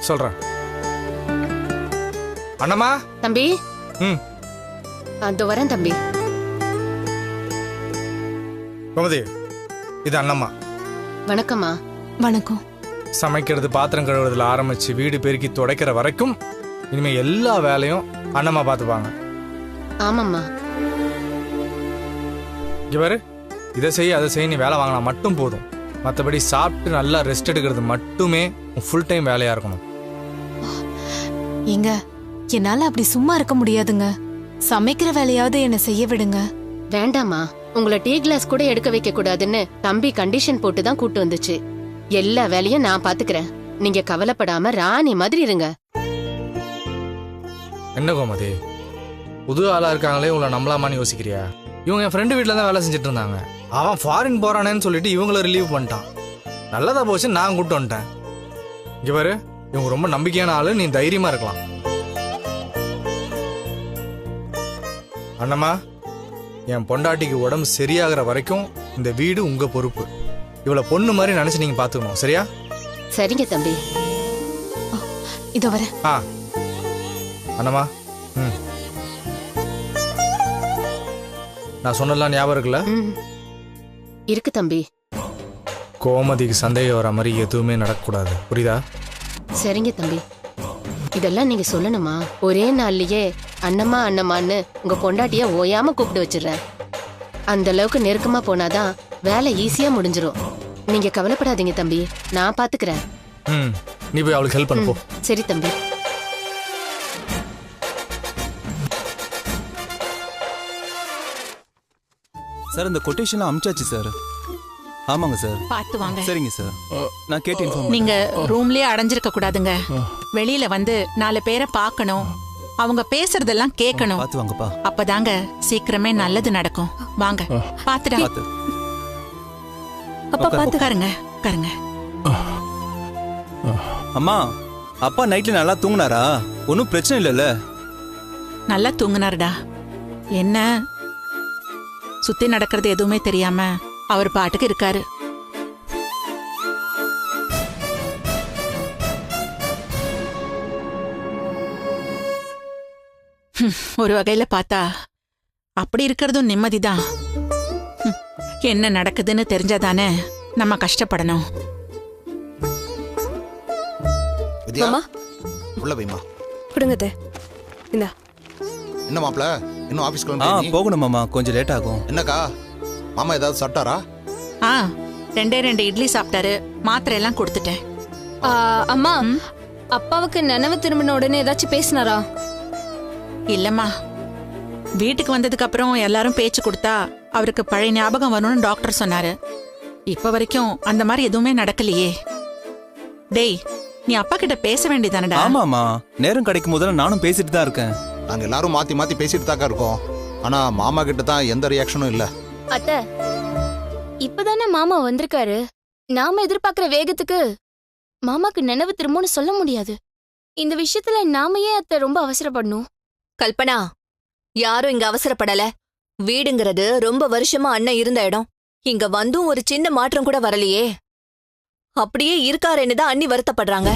சொல்றேன். அண்ணம்மா. தம்பி. ம். அதோ வரேன் தம்பி. கோமதி, இது அண்ணம்மா. வணக்கம்மா. வணக்கம். சமைக்கிறது, பாத்திரம் கழுவுறதுல ஆரம்பிச்சு வீடு பெருக்கி துடைக்கிற வரைக்கும் இனிமே எல்லா வேலையும் அண்ணம்மா பார்த்துப்பாங்க. ஆமாம்மா. இங்க பாரு, இதை செய்ய அதை செய்ய, நீ வேலை வாங்கினா மட்டும் போதும். மற்றபடி சாப்பிட்டு நல்லா ரெஸ்ட் எடுக்கிறது மட்டுமே ஃபுல் டைம் வேலையா இருக்கணும். ஏங்க, என்னால அப்படி சும்மா இருக்க முடியாதுங்க. சமைக்கிற வேலையாவது என்ன செய்ய விடுங்க. வேண்டாமா, உங்களை டீ கிளாஸ் கூட எடுக்க வைக்க கூடாதுன்னு தம்பி கண்டிஷன் போட்டு தான் கூட்டு வந்துச்சு. எல்லா வேலையும் நான் பாத்துக்கிறேன். நீங்க கவலைப்படாம ராணி மாதிரி இருங்க. என்ன கோமதி, புது ஆளா இருக்காங்களே, உங்களை நம்பலாமான்னு யோசிக்கிறியா? இவங்க என் ஃப்ரெண்டு வீட்டில் தான் வேலை செஞ்சுட்டு இருந்தாங்க. அவன் ஃபாரின் போறானேன்னு சொல்லிட்டு இவங்கள ரிலீவ் பண்ணிட்டான். நல்லதா போச்சு, நான் கூப்பிட்டு வந்துட்டேன். இங்க பாரு, இவங்க ரொம்ப நம்பிக்கையான ஆளு, நீ தைரியமா இருக்கலாம். அண்ணம்மா, என் பொண்டாட்டிக்கு உடம்பு சரியாகிற வரைக்கும் இந்த வீடு உங்க பொறுப்பு. இவளை பொண்ணு மாதிரி நினைச்சு நீங்க பாத்துக்கணும், சரியா? சரிங்க தம்பி. இதோ வர. அண்ணம்மா. ம். நான் சொன்னதெல்லாம் ஞாபகம் இருக்குல்ல? இருக்கு தம்பி. கோமதிக்கு சந்தேகம் வர மாதிரி எதுவுமே நடக்கக்கூடாது, புரியுதா? சரிங்க தம்பி. இதெல்லாம் நீங்க சொல்லணுமா? ஒரே நாள்லயே அண்ணம்மா அண்ணம்மான்னு உங்க பொண்டாட்டிய ஓயாம கூப்பிட்டு வச்சிடுறேன். அந்த அளவுக்கு நெருக்கமா போனாதான் வேலை ஈஸியா முடிஞ்சிரும். நீங்க கவலைப்படாதீங்க தம்பி, நான் பாத்துக்கிறேன். நீ போய் அவளுக்கு ஹெல்ப் பண்ணு போ. சரி தம்பி. சார், இந்த கொட்டேஷன்லாம் அனுப்பிச்சாச்சு சார். ஆமாங்க சார். பார்த்து வாங்க. சரிங்க சார், நான் கேட்டு இன்ஃபார்ம். நீங்க ரூம்லயே அடைஞ்சிருக்க கூடாதுங்க. வெளியில வந்து 4 பேரை பார்க்கணும், அவங்க பேசுறதெல்லாம் கேட்கணும். பார்த்து வாங்கப்பா. அப்பதாங்க சீக்கிரமே நல்லது நடக்கும். வாங்க பாத்துடா. அப்பா பாத்து உட்காருங்க, உட்காருங்க. அம்மா, அப்பா நைட்ல நல்லா தூங்குனாரா? ஒன்றும் பிரச்சனை இல்லைல்ல? நல்லா தூங்குனாருடா. என்ன சுத்தி நடக்கிறது எதுவுமே தெரியாம அவர் பாட்டுக்கு இருக்காரு. ஒரு வகையில பார்த்தா அப்படி இருக்கிறதும் நிம்மதிதான். என்ன நடக்குதுன்னு தெரிஞ்சாதானே நம்ம கஷ்டப்படணும். உள்ள போய்மா கொடுங்க. இந்தா. என்ன மாப்ள, இன்னும் ஆபீஸ்க்கு போகணும் மாமா, கொஞ்சம் லேட் ஆகும். என்னக்கா, மாமா ஏதாவது சாப்பிட்டாரா? 2 இட்லி சாப்பிட்டாரு, மாத்திரை எல்லாம் கொடுத்துட்டேன். அம்மா, அப்பாவுக்கு நினைவு திரும்பின உடனே ஏதாச்சும் பேசினாரா? இல்லம்மா, வீட்டுக்கு வந்ததுக்கு அப்புறம் எல்லாரும் பேச்சு கொடுத்தா அவருக்கு பழைய ஞாபகம் வரும்னு டாக்டர் சொன்னாரு. இப்ப வரைக்கும் அந்த மாதிரி எதுவுமே நடக்கலையே. டேய், நீ அப்பா கிட்ட பேச வேண்டியதானடா? ஆமாமா, நேரம் கிடைக்கும் போதெல்லாம் நானும் பேசிட்டு தான் இருக்கேன். நாங்க எல்லாரும் மாத்தி மாத்தி பேசிட்டு தாக்கா இருக்கோம். ஆனா மாமா கிட்ட தான் எந்த ரியாக்ஷனும் இல்ல. அத்தை, இப்பதானே மாமா வந்திருக்காரு. நாம எதிர்பார்க்கிற வேகத்துக்கு மாமாக்கு நினைவு திரும்பும்னு சொல்ல முடியாது. இந்த விஷயத்துல நாம ஏன் அத்தை ரொம்ப அவசரப்படணும்? கல்பனா, யாரும் இங்க அவசரப்படல. வீடுங்கிறது ரொம்ப வருஷமா அண்ணன் இருந்த இடம். இங்க வந்தும் ஒரு சின்ன மாற்றம் கூட வரலையே. அப்படியே இருக்காருன்னு தான் அண்ணி வருத்தப்படுறாங்க.